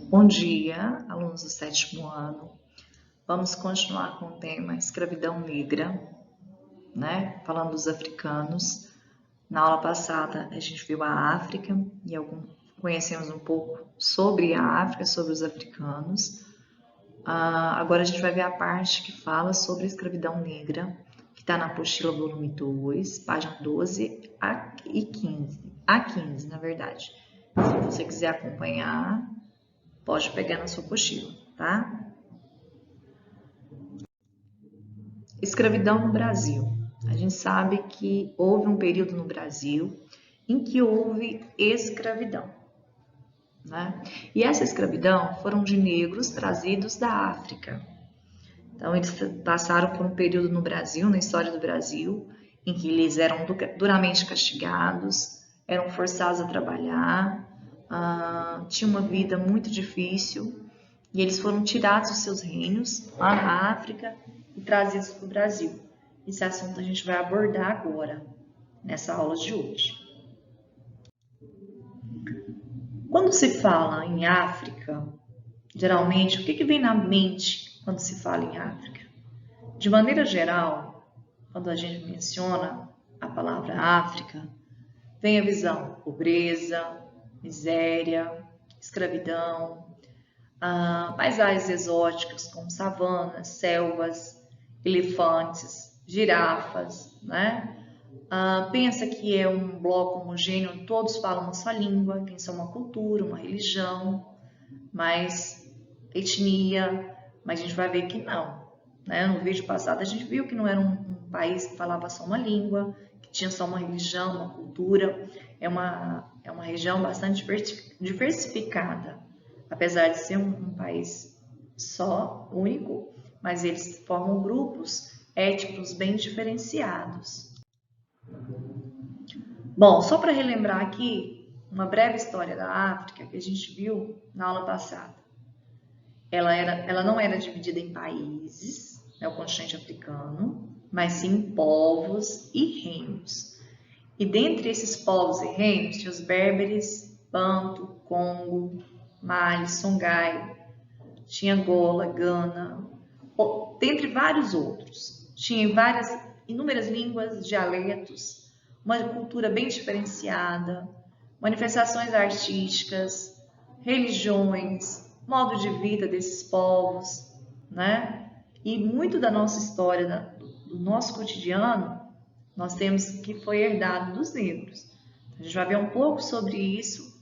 Bom dia, alunos do sétimo ano. Vamos continuar com o tema escravidão negra, né? Falando dos africanos. Na aula passada a gente viu a África e conhecemos um pouco sobre a África, sobre os africanos. Agora a gente vai ver a parte que fala sobre a escravidão negra, que está na apostila volume 2, página 12 e 15. A 15, na verdade. Se você quiser acompanhar, pode pegar na sua apostila, tá? Escravidão no Brasil. A gente sabe que houve um período no Brasil em que houve escravidão, né? E essa escravidão foram de negros trazidos da África. Então, eles passaram por um período no Brasil, na história do Brasil, em que eles eram duramente castigados, eram forçados a trabalhar, tinham uma vida muito difícil, e eles foram tirados dos seus reinos, lá na África, e trazidos para o Brasil. Esse assunto a gente vai abordar agora, nessa aula de hoje. Quando se fala em África, geralmente, o que vem na mente quando se fala em África? De maneira geral, quando a gente menciona a palavra África, vem a visão pobreza, miséria, escravidão, paisagens exóticas como savanas, selvas, elefantes, girafas, né? Pensa que é um bloco homogêneo onde todos falam uma só língua, tem só uma cultura, uma religião, mais etnia, mas a gente vai ver que não, né? No vídeo passado a gente viu que não era um país que falava só uma língua, que tinha só uma religião, uma cultura, é uma região bastante diversificada, apesar de ser um país só, único, mas eles formam grupos étnicos bem diferenciados. Bom, só para relembrar aqui uma breve história da África que a gente viu na aula passada. Ela não era dividida em países, né, o continente africano, mas sim em povos e reinos. E dentre esses povos e reinos tinha os berberes, Banto, Congo, Mali, Songhai, tinha Angola, Gana, dentre vários outros. Tinha inúmeras línguas, dialetos, uma cultura bem diferenciada, manifestações artísticas, religiões, modo de vida desses povos, né? E muito da nossa história, do nosso cotidiano, nós temos que foi herdado dos negros. A gente vai ver um pouco sobre isso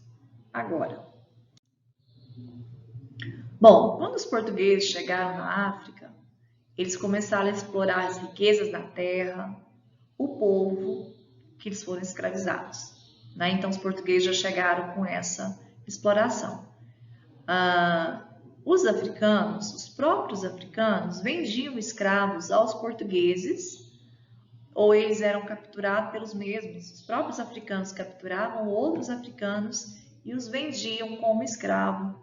agora. Bom, quando os portugueses chegaram na África, eles começaram a explorar as riquezas da terra, o povo que eles foram escravizados, né? Então, os portugueses já chegaram com essa exploração. Os africanos, os próprios africanos, vendiam escravos aos portugueses, ou eles eram capturados pelos mesmos. Os próprios africanos capturavam outros africanos e os vendiam como escravo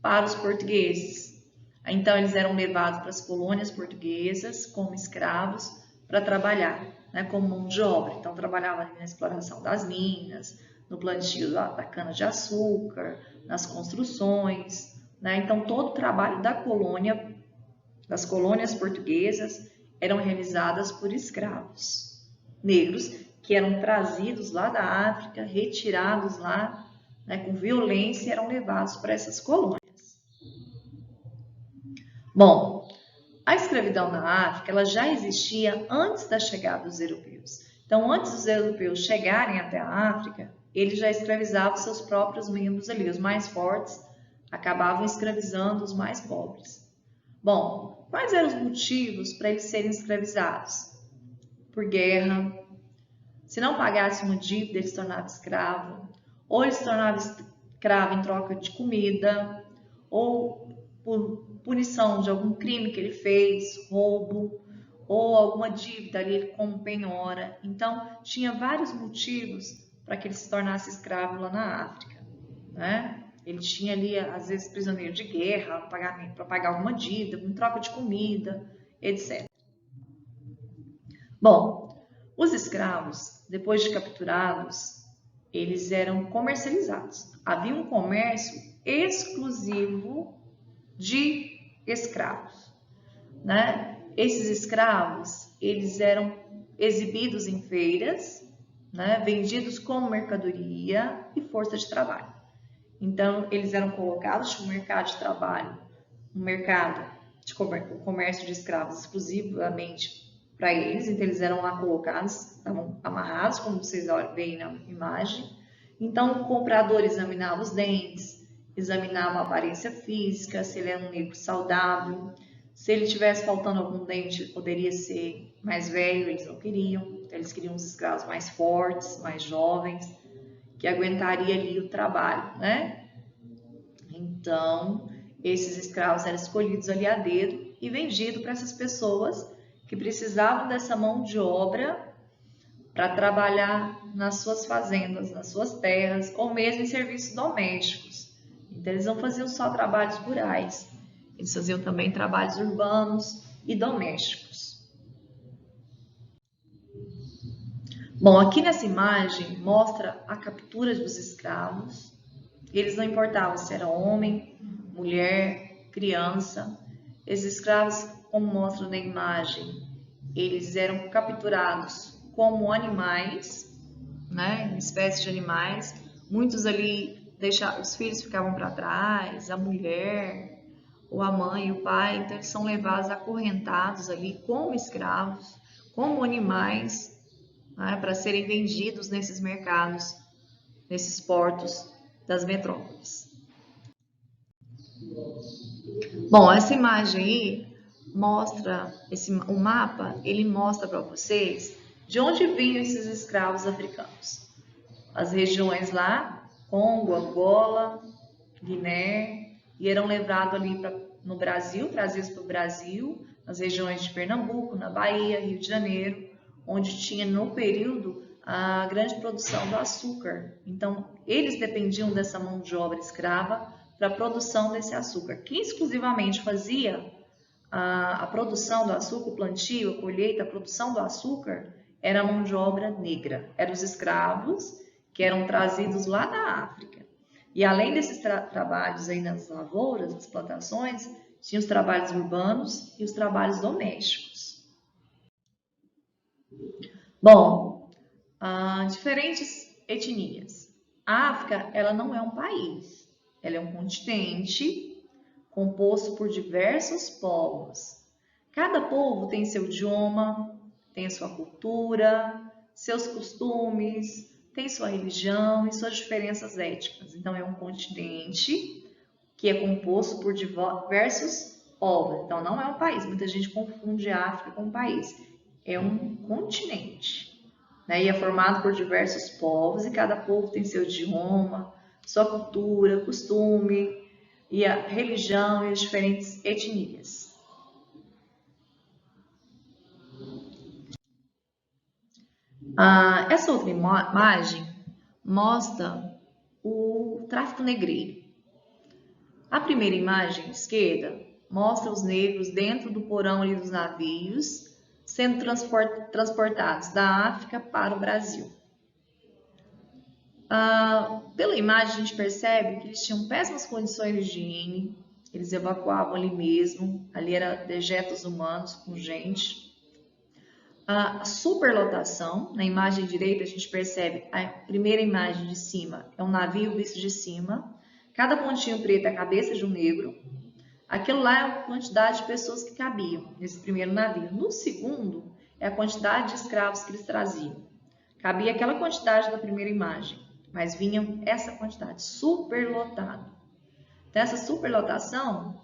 para os portugueses. Então, eles eram levados para as colônias portuguesas como escravos para trabalhar, né, como mão de obra. Então, trabalhava na exploração das minas, no plantio da cana-de-açúcar, nas construções, né? Então, todo o trabalho das colônias portuguesas, eram realizadas por escravos negros que eram trazidos lá da África, retirados lá, né, com violência, e eram levados para essas colônias. Bom, a escravidão na África ela já existia antes da chegada dos europeus. Então, antes dos europeus chegarem até a África, eles já escravizavam seus próprios membros ali. Os mais fortes acabavam escravizando os mais pobres. Bom, quais eram os motivos para eles serem escravizados? Por guerra. Se não pagasse uma dívida, ele se tornava escravo. Ou ele se tornava escravo em troca de comida, ou por punição de algum crime que ele fez, roubo, ou alguma dívida ali como penhora. Então, tinha vários motivos para que ele se tornasse escravo lá na África, né? Ele tinha ali, às vezes, prisioneiro de guerra, para pagar alguma dívida, em troca de comida, etc. Bom, os escravos, depois de capturados, eles eram comercializados. Havia um comércio exclusivo de escravos, né? Esses escravos, eles eram exibidos em feiras, né? Vendidos como mercadoria e força de trabalho. Então, eles eram colocados no mercado de trabalho, um mercado de comércio de escravos exclusivamente para eles. Então, eles eram lá colocados, estavam amarrados, como vocês veem na imagem. Então, o comprador examinava os dentes, examinava a aparência física, se ele era um negro saudável. Se ele tivesse faltando algum dente, poderia ser mais velho, eles não queriam. Então, eles queriam os escravos mais fortes, mais jovens, que aguentaria ali o trabalho, né? Então, esses escravos eram escolhidos ali a dedo e vendidos para essas pessoas que precisavam dessa mão de obra para trabalhar nas suas fazendas, nas suas terras, ou mesmo em serviços domésticos. Então, eles não faziam só trabalhos rurais, eles faziam também trabalhos urbanos e domésticos. Bom, aqui nessa imagem mostra a captura dos escravos. Eles não importavam se era homem, mulher, criança. Esses escravos, como mostra na imagem, eles eram capturados como animais, né, espécies de animais. Muitos ali, os filhos ficavam para trás, a mulher, ou a mãe e o pai. Então, eles são levados acorrentados ali como escravos, como animais, né, para serem vendidos nesses mercados, nesses portos das metrópoles. Bom, essa imagem aí mostra, o mapa, ele mostra para vocês de onde vinham esses escravos africanos. As regiões lá, Congo, Angola, Guiné, e eram levados ali no Brasil, trazidos para o Brasil, nas regiões de Pernambuco, na Bahia, Rio de Janeiro, onde tinha no período a grande produção do açúcar. Então, eles dependiam dessa mão de obra escrava para a produção desse açúcar. Quem exclusivamente fazia a produção do açúcar, o plantio, a colheita, a produção do açúcar, era a mão de obra negra. Eram os escravos que eram trazidos lá da África. E além desses trabalhos aí nas lavouras, nas plantações, tinha os trabalhos urbanos e os trabalhos domésticos. Bom, diferentes etnias. A África, ela não é um país, ela é um continente composto por diversos povos. Cada povo tem seu idioma, tem sua cultura, seus costumes, tem sua religião e suas diferenças étnicas. Então, é um continente que é composto por diversos povos. Então, não é um país. Muita gente confunde a África com um país. É um continente, né? E é formado por diversos povos, e cada povo tem seu idioma, sua cultura, costume, e a religião e as diferentes etnias. Essa outra imagem mostra o tráfico negreiro. A primeira imagem, à esquerda, mostra os negros dentro do porão ali dos navios, sendo transportados da África para o Brasil. Pela imagem, a gente percebe que eles tinham péssimas condições de higiene, eles evacuavam ali mesmo, ali eram dejetos humanos com gente. A superlotação, na imagem direita a gente percebe, a primeira imagem de cima é um navio visto de cima, cada pontinho preto é a cabeça de um negro. Aquilo lá é a quantidade de pessoas que cabiam nesse primeiro navio. No segundo, é a quantidade de escravos que eles traziam. Cabia aquela quantidade da primeira imagem, mas vinha essa quantidade, superlotado. Então, essa superlotação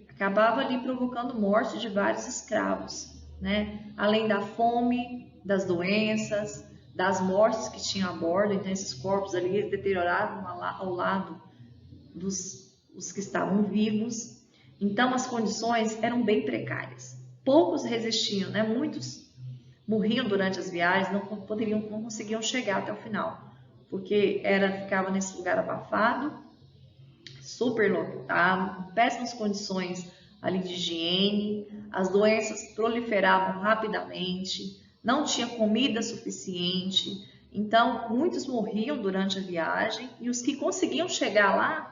acabava ali provocando morte de vários escravos, né? Além da fome, das doenças, das mortes que tinham a bordo. Então, esses corpos ali deterioravam ao lado dos que estavam vivos. Então, as condições eram bem precárias. Poucos resistiam, né? Muitos morriam durante as viagens, não conseguiam chegar até o final, porque ficava nesse lugar abafado, superlotado, com péssimas condições ali de higiene, as doenças proliferavam rapidamente, não tinha comida suficiente, então muitos morriam durante a viagem, e os que conseguiam chegar lá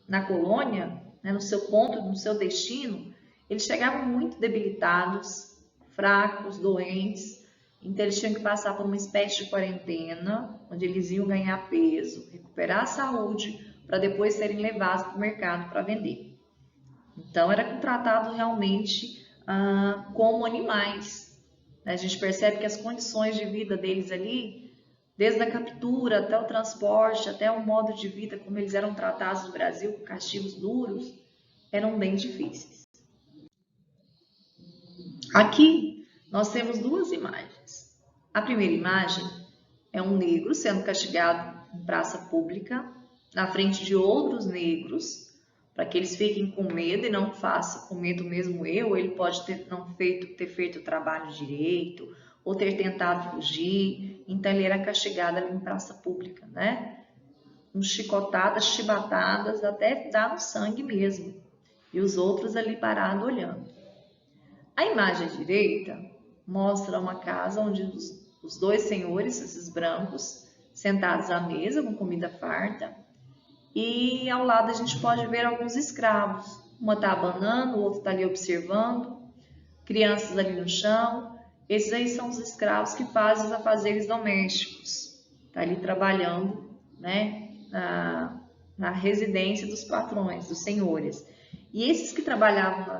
na colônia, né, no seu ponto, no seu destino, eles chegavam muito debilitados, fracos, doentes, então eles tinham que passar por uma espécie de quarentena, onde eles iam ganhar peso, recuperar a saúde, para depois serem levados para o mercado para vender. Então era tratado realmente como animais. A gente percebe que as condições de vida deles ali, desde a captura até o transporte, até o modo de vida, como eles eram tratados no Brasil, com castigos duros, eram bem difíceis. Aqui nós temos duas imagens. A primeira imagem é um negro sendo castigado em praça pública, na frente de outros negros, para que eles fiquem com medo e não cometam o mesmo erro. Ele pode ter feito o trabalho direito, ou ter tentado fugir. Então ele era castigado ali em praça pública, né? Com chicotadas, chibatadas, até dar no sangue mesmo. E os outros ali parados olhando. A imagem à direita mostra uma casa onde os dois senhores, esses brancos, sentados à mesa com comida farta, e ao lado a gente pode ver alguns escravos. Uma está abanando, o outro está ali observando, crianças ali no chão. Esses aí são os escravos que fazem os afazeres domésticos. Está ali trabalhando, né, na residência dos patrões, dos senhores. E esses que trabalhavam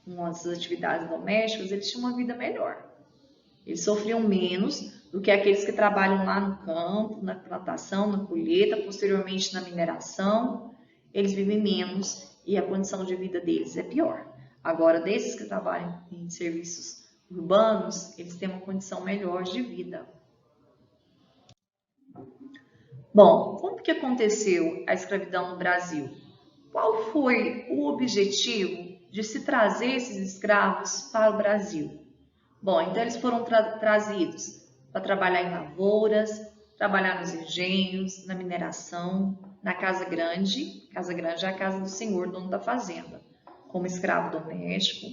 com as atividades domésticas, eles tinham uma vida melhor. Eles sofriam menos do que aqueles que trabalham lá no campo, na plantação, na colheita, posteriormente na mineração. Eles vivem menos e a condição de vida deles é pior. Agora, desses que trabalham em serviços urbanos, eles têm uma condição melhor de vida. Bom, como que aconteceu a escravidão no Brasil? Qual foi o objetivo de se trazer esses escravos para o Brasil? Bom, então eles foram trazidos para trabalhar em lavouras, trabalhar nos engenhos, na mineração, na casa grande é a casa do senhor, dono da fazenda, como escravo doméstico.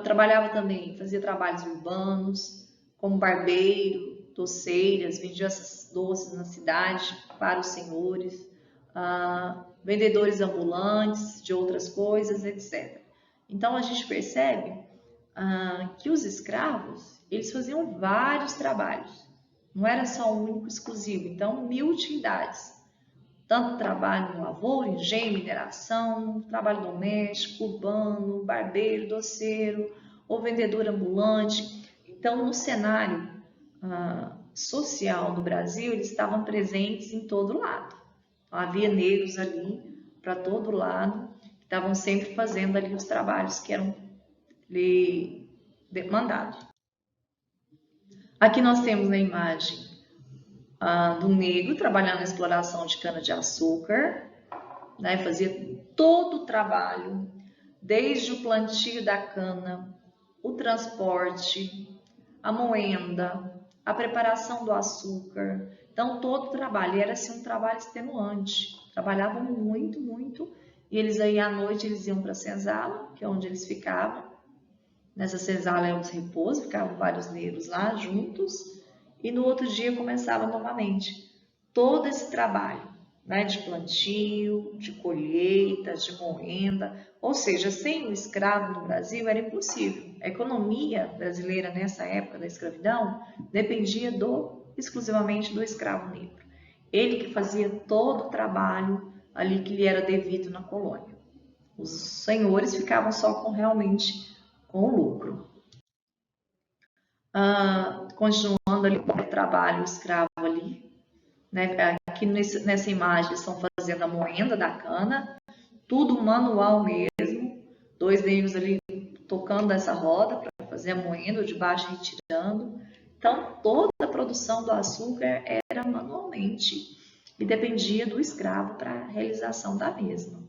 Trabalhava também, fazia trabalhos urbanos, como barbeiro, doceiras, vendia essas doces na cidade para os senhores, vendedores ambulantes de outras coisas, etc. Então a gente percebe que os escravos, eles faziam vários trabalhos, não era só um único exclusivo, então mil utilidades, tanto trabalho em lavoura, engenho, mineração, trabalho doméstico, urbano, barbeiro, doceiro, ou vendedor ambulante. Então no cenário social do Brasil, eles estavam presentes em todo lado. Então, havia negros ali para todo lado, que estavam sempre fazendo ali os trabalhos que eram demandado. Aqui nós temos a imagem do negro trabalhando na exploração de cana-de-açúcar, né? Fazia todo o trabalho, desde o plantio da cana, o transporte, a moenda, a preparação do açúcar. Então, todo o trabalho, e era assim um trabalho extenuante. Trabalhavam muito, muito, e eles aí à noite eles iam para a senzala, que é onde eles ficavam. Nessa senzala é um repouso, ficavam vários negros lá juntos, e no outro dia começava novamente todo esse trabalho, né, de plantio, de colheita, de moenda, ou seja, sem o escravo no Brasil era impossível. A economia brasileira nessa época da escravidão dependia exclusivamente do escravo negro. Ele que fazia todo o trabalho ali que lhe era devido na colônia. Os senhores ficavam só com o lucro. Continuando ali com o trabalho escravo ali, né? Aqui nessa imagem estão fazendo a moenda da cana, tudo manual mesmo, dois negros ali tocando essa roda para fazer a moenda, de baixo retirando. Então toda a produção do açúcar era manualmente e dependia do escravo para a realização da mesma.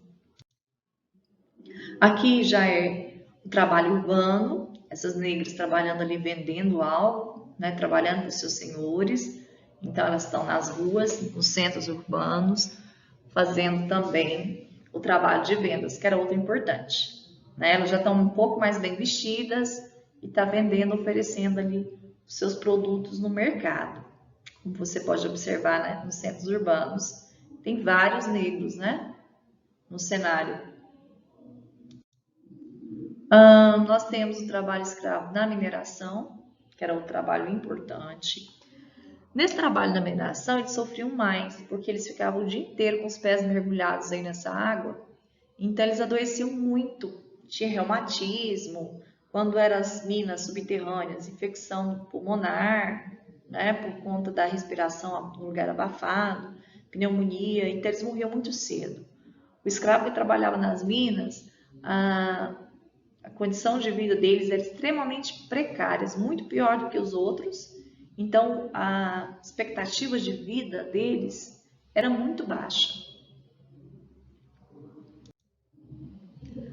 Aqui já é o trabalho urbano, essas negras trabalhando ali vendendo algo, né, trabalhando com seus senhores. Então elas estão nas ruas, nos centros urbanos, fazendo também o trabalho de vendas, que era outro importante. Né? Elas já estão um pouco mais bem vestidas e estão vendendo, oferecendo ali os seus produtos no mercado. Como você pode observar, né, nos centros urbanos, tem vários negros, né? no cenário. Nós temos o trabalho escravo na mineração, que era um trabalho importante. Nesse trabalho da mineração, eles sofriam mais, porque eles ficavam o dia inteiro com os pés mergulhados aí nessa água, então eles adoeciam muito, tinha reumatismo, quando eram as minas subterrâneas, infecção pulmonar, né, por conta da respiração no lugar abafado, pneumonia, então eles morriam muito cedo. O escravo que trabalhava nas minas, a condição de vida deles era extremamente precária, muito pior do que os outros, então a expectativa de vida deles era muito baixa.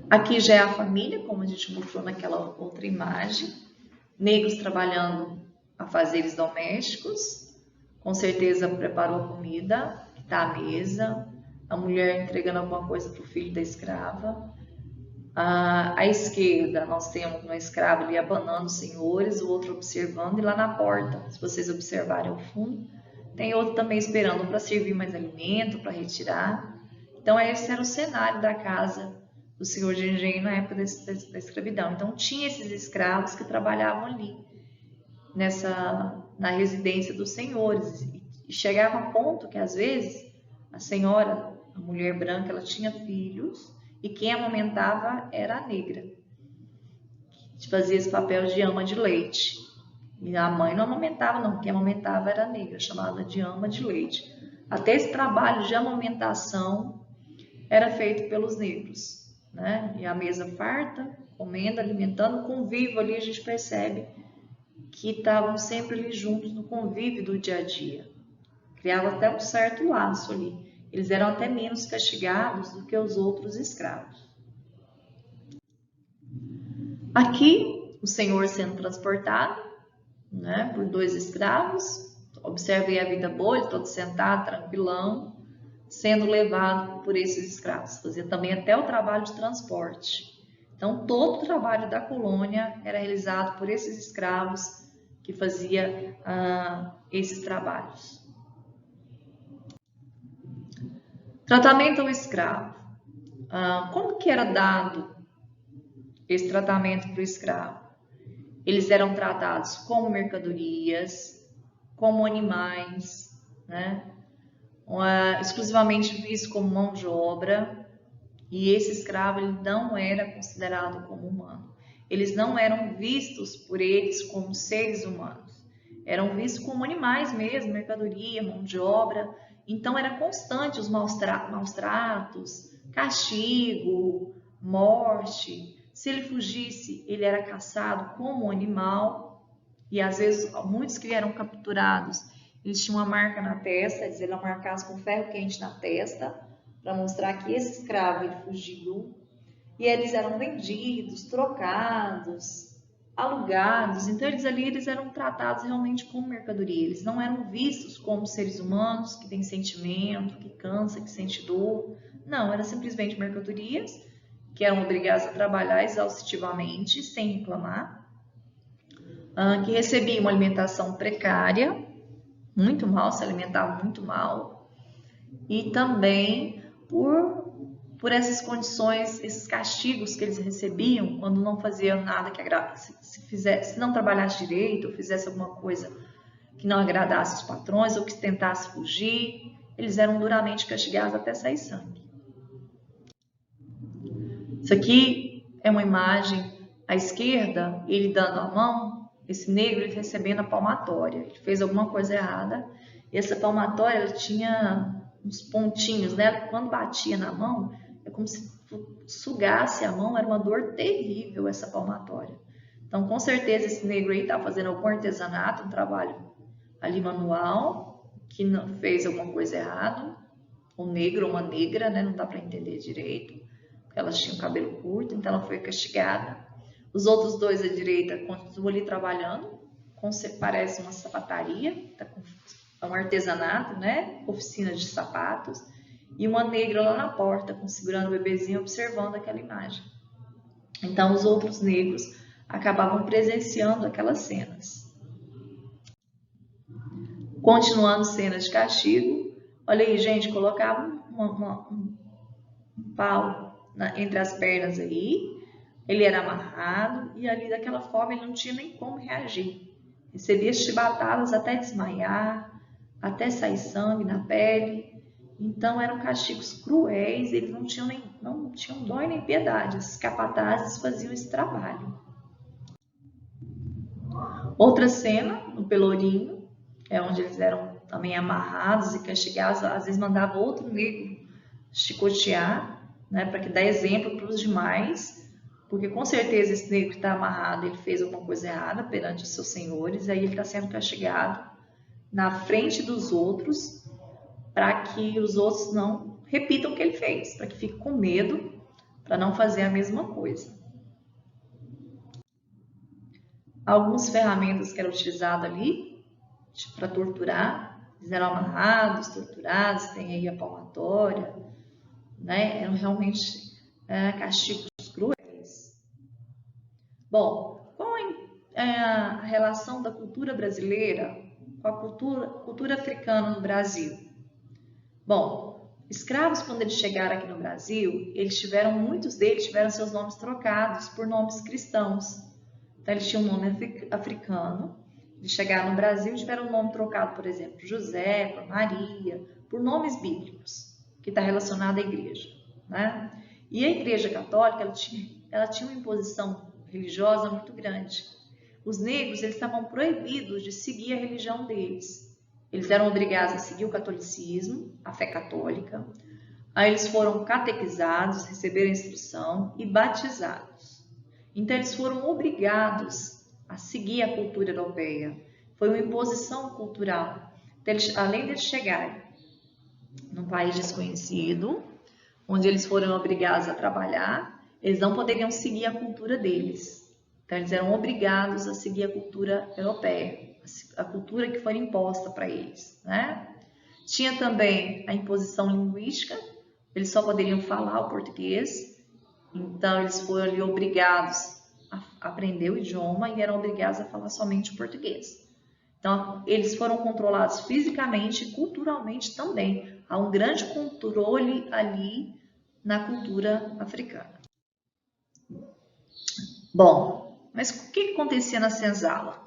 Aqui já é a família, como a gente mostrou naquela outra imagem, negros trabalhando afazeres domésticos, com certeza preparou a comida que está à mesa, a mulher entregando alguma coisa para o filho da escrava. À esquerda nós temos uma escrava ali abanando os senhores, o outro observando, e lá na porta, se vocês observarem ao fundo, tem outro também esperando para servir mais alimento, para retirar. Então esse era o cenário da casa do senhor de engenho na época da escravidão. Então tinha esses escravos que trabalhavam ali, na residência dos senhores, e chegava a ponto que às vezes a senhora, a mulher branca, ela tinha filhos e quem amamentava era a negra, que fazia esse papel de ama de leite. E a mãe não amamentava não, quem amamentava era a negra, chamada de ama de leite. Até esse trabalho de amamentação era feito pelos negros, né? E a mesa farta, comendo, alimentando, convívio ali, a gente percebe que estavam sempre ali juntos no convívio do dia a dia. Criava até um certo laço ali. Eles eram até menos castigados do que os outros escravos. Aqui, o senhor sendo transportado, né, por 2 escravos. Observem a vida boa, ele todo sentado, tranquilão, sendo levado por esses escravos. Fazia também até o trabalho de transporte. Então, todo o trabalho da colônia era realizado por esses escravos que fazia esses trabalhos. Tratamento ao escravo. Como que era dado esse tratamento para o escravo? Eles eram tratados como mercadorias, como animais, né? Exclusivamente vistos como mão de obra, e esse escravo ele não era considerado como humano. Eles não eram vistos por eles como seres humanos, eram vistos como animais mesmo, mercadoria, mão de obra. Então era constante os maus tratos, castigo, morte. Se ele fugisse, ele era caçado como um animal, e às vezes muitos que eram capturados, eles tinham uma marca na testa, eles eram marcados com ferro quente na testa, para mostrar que esse escravo ele fugiu, e eles eram vendidos, trocados, alugados. Então eles eram tratados realmente como mercadoria, eles não eram vistos como seres humanos que têm sentimento, que cansa, que sente dor. Não, eram simplesmente mercadorias que eram obrigados a trabalhar exaustivamente, sem reclamar, que recebiam uma alimentação precária, muito mal, se alimentavam muito mal, e também por essas condições, esses castigos que eles recebiam quando não faziam nada que agradasse, se não trabalhasse direito, ou fizesse alguma coisa que não agradasse os patrões, ou que tentasse fugir, eles eram duramente castigados até sair sangue. Isso aqui é uma imagem à esquerda, ele dando a mão, esse negro ele recebendo a palmatória. Ele fez alguma coisa errada. E essa palmatória ela tinha uns pontinhos, né? Quando batia na mão, é como se sugasse a mão, era uma dor terrível essa palmatória. Então, com certeza, esse negro aí estava fazendo algum artesanato, um trabalho ali manual, que não fez alguma coisa errada. Um negro ou uma negra, né? Não dá para entender direito. Elas tinham cabelo curto, então ela foi castigada. Os outros 2 à direita continuam ali trabalhando, parece uma sapataria, é um artesanato, né? Oficina de sapatos. E uma negra lá na porta, segurando o bebezinho, observando aquela imagem. Então os outros negros acabavam presenciando aquelas cenas. Continuando cenas de castigo. Olha aí, gente, colocavam pau entre as pernas aí, ele era amarrado e ali daquela forma ele não tinha nem como reagir. Recebia chibatadas até desmaiar, até sair sangue na pele. Então eram castigos cruéis, eles não tinham dó e nem piedade. Os capatazes faziam esse trabalho. Outra cena, no Pelourinho, é onde eles eram também amarrados e castigados. Às vezes mandava outro negro chicotear, né, para que dar exemplo para os demais, porque com certeza esse negro que está amarrado, ele fez alguma coisa errada perante os seus senhores, aí ele está sendo castigado na frente dos outros, para que os outros não repitam o que ele fez, para que fique com medo, para não fazer a mesma coisa. Algumas ferramentas que eram utilizadas ali para torturar, eles eram amarrados, torturados, tem aí a palmatória, né? Eram realmente castigos cruéis. Bom, qual é a relação da cultura brasileira com a cultura africana no Brasil? Bom, escravos, quando eles chegaram aqui no Brasil, muitos deles tiveram seus nomes trocados por nomes cristãos. Então, eles tinham um nome africano, eles chegaram no Brasil e tiveram um nome trocado, por exemplo, José, por Maria, por nomes bíblicos, que está relacionado à igreja, né? E a Igreja Católica, ela tinha uma imposição religiosa muito grande. Os negros, eles estavam proibidos de seguir a religião deles. Eles eram obrigados a seguir o catolicismo, a fé católica. Aí eles foram catequizados, receberam instrução e batizados. Então, eles foram obrigados a seguir a cultura europeia. Foi uma imposição cultural. Então, além de eles chegarem num país desconhecido, onde eles foram obrigados a trabalhar, eles não poderiam seguir a cultura deles. Então, eles eram obrigados a seguir a cultura europeia, a cultura que foi imposta para eles, né? Tinha também a imposição linguística, eles só poderiam falar o português. Então, eles foram ali obrigados a aprender o idioma e eram obrigados a falar somente o português. Então, eles foram controlados fisicamente e culturalmente também. Há um grande controle ali na cultura africana. Bom, mas o que acontecia na senzala?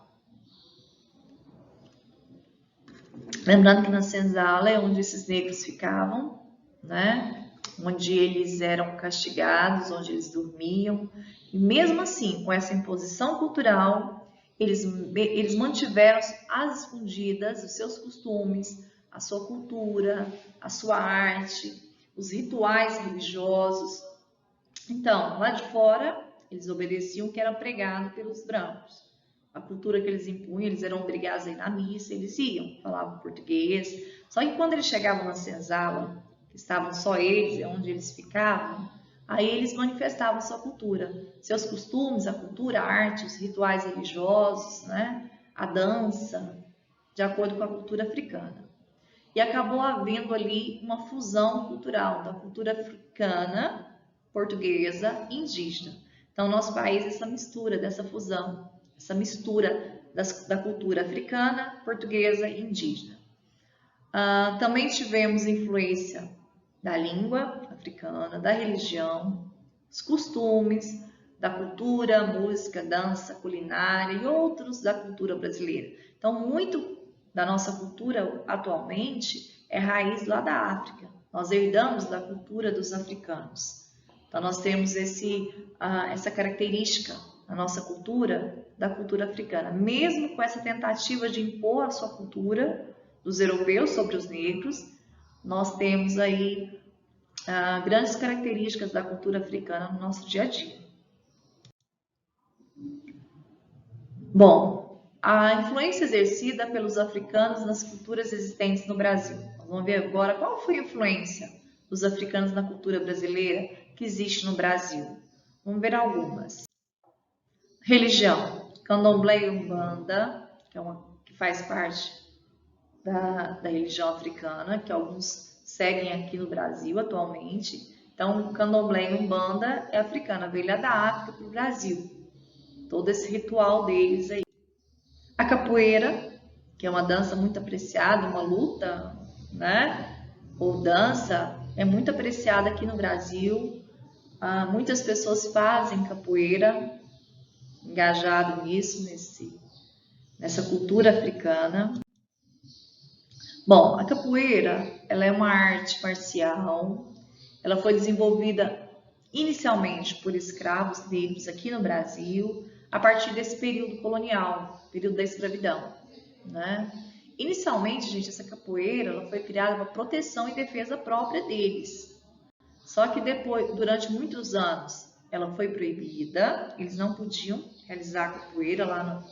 Lembrando que na senzala é onde esses negros ficavam, né? Onde eles eram castigados, onde eles dormiam. E mesmo assim, com essa imposição cultural, eles mantiveram às escondidas os seus costumes, a sua cultura, a sua arte, os rituais religiosos. Então, lá de fora, eles obedeciam o que era pregado pelos brancos. A cultura que eles impunham, eles eram obrigados a ir na missa, eles iam, falavam português. Só que quando eles chegavam na senzala, estavam só eles, onde eles ficavam, aí eles manifestavam sua cultura, seus costumes, a cultura, a arte, os rituais religiosos, né? A dança, de acordo com a cultura africana. E acabou havendo ali uma fusão cultural da cultura africana, portuguesa e indígena. Então, nosso país, essa mistura dessa fusão, essa mistura da cultura africana, portuguesa e indígena. Também tivemos influência da língua africana, da religião, os costumes, da cultura, música, dança, culinária e outros da cultura brasileira. Então, muito da nossa cultura atualmente é raiz lá da África. Nós herdamos da cultura dos africanos. Então, nós temos essa característica na nossa cultura, da cultura africana. Mesmo com essa tentativa de impor a sua cultura dos europeus sobre os negros, nós temos aí grandes características da cultura africana no nosso dia a dia. Bom, a influência exercida pelos africanos nas culturas existentes no Brasil. Nós vamos ver agora qual foi a influência dos africanos na cultura brasileira que existe no Brasil. Vamos ver algumas. Religião. Candomblé e Umbanda, que faz parte da religião africana, que alguns seguem aqui no Brasil atualmente. Então, Candomblé e Umbanda é africana, veio lá da África para o Brasil. Todo esse ritual deles aí. A capoeira, que é uma dança muito apreciada, uma luta, né? Ou dança é muito apreciada aqui no Brasil. Muitas pessoas fazem capoeira, engajado nisso, nessa cultura africana. Bom, a capoeira, ela é uma arte marcial. Ela foi desenvolvida inicialmente por escravos negros aqui no Brasil, a partir desse período colonial, período da escravidão, né? Inicialmente, gente, essa capoeira ela foi criada para proteção e defesa própria deles. Só que depois, durante muitos anos, ela foi proibida, eles não podiam realizar capoeira lá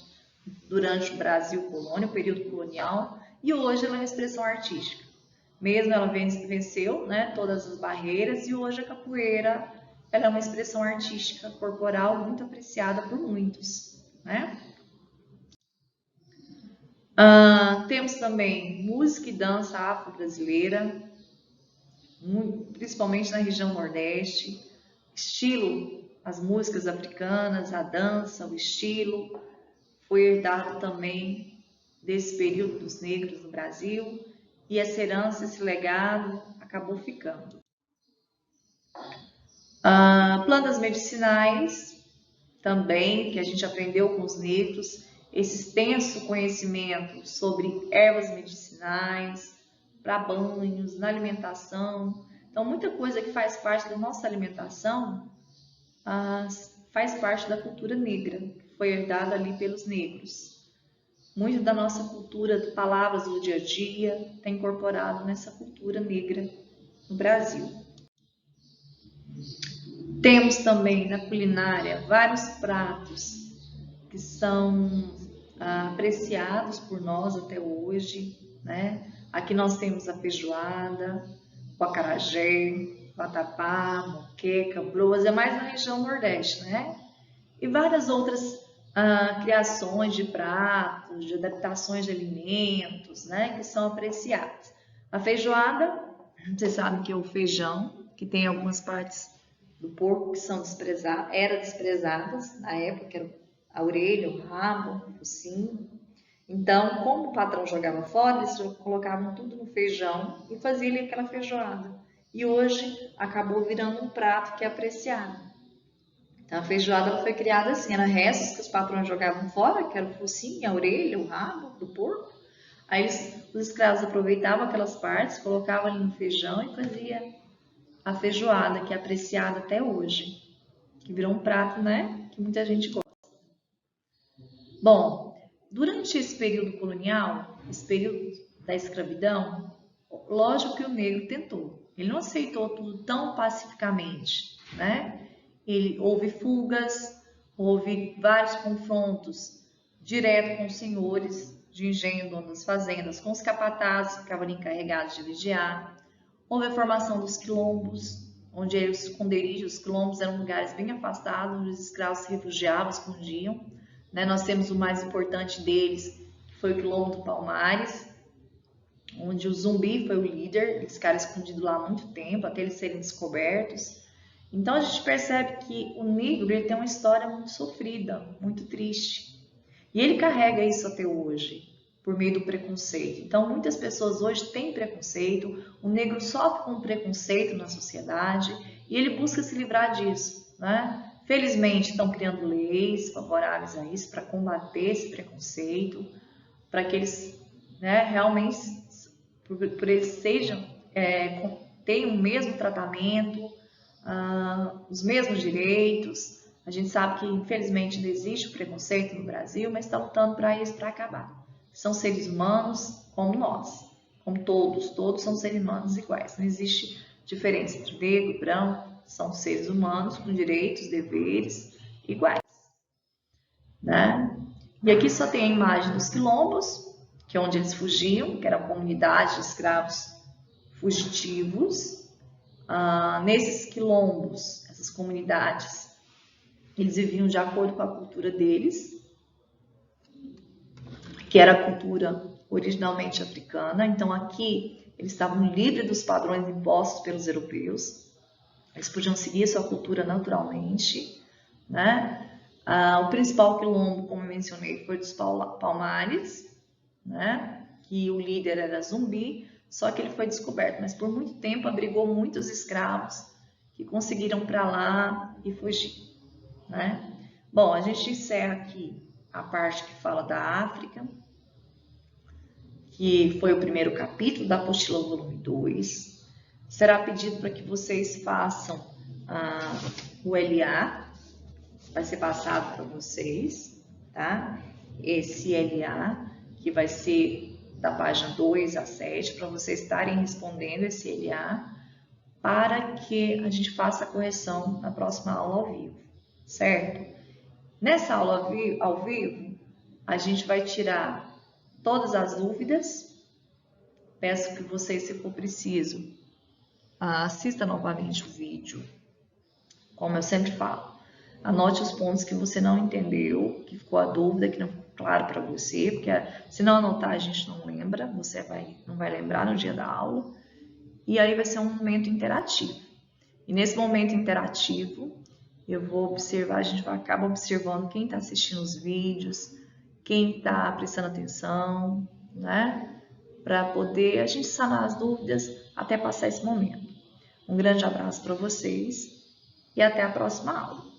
durante o Brasil colônia, o período colonial, e hoje ela é uma expressão artística. Mesmo ela venceu, né, todas as barreiras, e hoje a capoeira ela é uma expressão artística corporal muito apreciada por muitos, né? Temos também música e dança afro-brasileira, principalmente na região Nordeste, estilo, as músicas africanas, a dança, o estilo, foi herdado também desse período dos negros no Brasil, e essa herança, esse legado, acabou ficando. Plantas medicinais, também, que a gente aprendeu com os negros, esse extenso conhecimento sobre ervas medicinais, para banhos, na alimentação. Então, muita coisa que faz parte da nossa alimentação faz parte da cultura negra, que foi herdada ali pelos negros. Muito da nossa cultura, de palavras do dia a dia, está incorporado nessa cultura negra no Brasil. Temos também na culinária vários pratos que são apreciados por nós até hoje, né? Aqui nós temos a feijoada, o acarajé, vatapá, moqueca, broas, é mais na região Nordeste, né? E várias outras criações de pratos, de adaptações de alimentos, né? Que são apreciadas. A feijoada, vocês sabem que é o feijão, que tem algumas partes do porco que são eram desprezadas na época, que era a orelha, o rabo, o focinho. Então, como o patrão jogava fora, eles colocavam tudo no feijão e faziam ali aquela feijoada. E hoje acabou virando um prato que é apreciado. Então, a feijoada foi criada assim, eram restos que os patrões jogavam fora, que era o focinho, a orelha, o rabo do porco. Aí os escravos aproveitavam aquelas partes, colocavam ali no feijão e fazia a feijoada, que é apreciada até hoje, que virou um prato, né, que muita gente gosta. Bom, durante esse período colonial, esse período da escravidão, lógico que o negro tentou. Ele não aceitou tudo tão pacificamente, né? Houve fugas, houve vários confrontos direto com os senhores de engenho, donos das fazendas, com os capatazes que ficavam encarregados de vigiar. Houve a formação dos quilombos, onde os esconderijos, os quilombos eram lugares bem afastados, onde os escravos se refugiavam, escondiam. Nós temos o mais importante deles, que foi o Quilombo do Palmares, onde o Zumbi foi o líder, eles ficaram escondidos lá há muito tempo, até eles serem descobertos. Então a gente percebe que o negro ele tem uma história muito sofrida, muito triste. E ele carrega isso até hoje, por meio do preconceito. Então muitas pessoas hoje têm preconceito, o negro sofre com preconceito na sociedade e ele busca se livrar disso, né? Felizmente estão criando leis favoráveis a isso para combater esse preconceito, para que eles, né, realmente, por eles tenham o mesmo tratamento, os mesmos direitos. A gente sabe que infelizmente não existe o preconceito no Brasil, mas está lutando para isso, para acabar. São seres humanos como nós, como todos são seres humanos iguais. Não existe diferença entre negro, branco. São seres humanos com direitos, deveres iguais, né? E aqui só tem a imagem dos quilombos, que é onde eles fugiam, que era a comunidade de escravos fugitivos. Nesses quilombos, essas comunidades, eles viviam de acordo com a cultura deles, que era a cultura originalmente africana. Então aqui eles estavam livres dos padrões impostos pelos europeus. Eles podiam seguir a sua cultura naturalmente, né? O principal quilombo, como eu mencionei, foi dos Palmares, né? Que o líder era Zumbi. só que ele foi descoberto, mas por muito tempo abrigou muitos escravos que conseguiram para lá e fugir, né? Bom, a gente encerra aqui a parte que fala da África, que foi o primeiro capítulo da apostila volume 2. Será pedido para que vocês façam o LA, vai ser passado para vocês, tá? Esse LA, que vai ser da página 2 a 7, para vocês estarem respondendo esse LA, para que a gente faça a correção na próxima aula ao vivo, certo? Nessa aula ao vivo, a gente vai tirar todas as dúvidas. Peço que vocês, se for preciso, assista novamente o vídeo. Como eu sempre falo, anote os pontos que você não entendeu, que ficou a dúvida, que não ficou claro para você, porque se não anotar a gente não lembra, você não vai lembrar no dia da aula. E aí vai ser um momento interativo. E nesse momento interativo, eu vou observar, a gente acaba observando quem está assistindo os vídeos, quem está prestando atenção, né? Para poder a gente sanar as dúvidas até passar esse momento. Um grande abraço para vocês e até a próxima aula.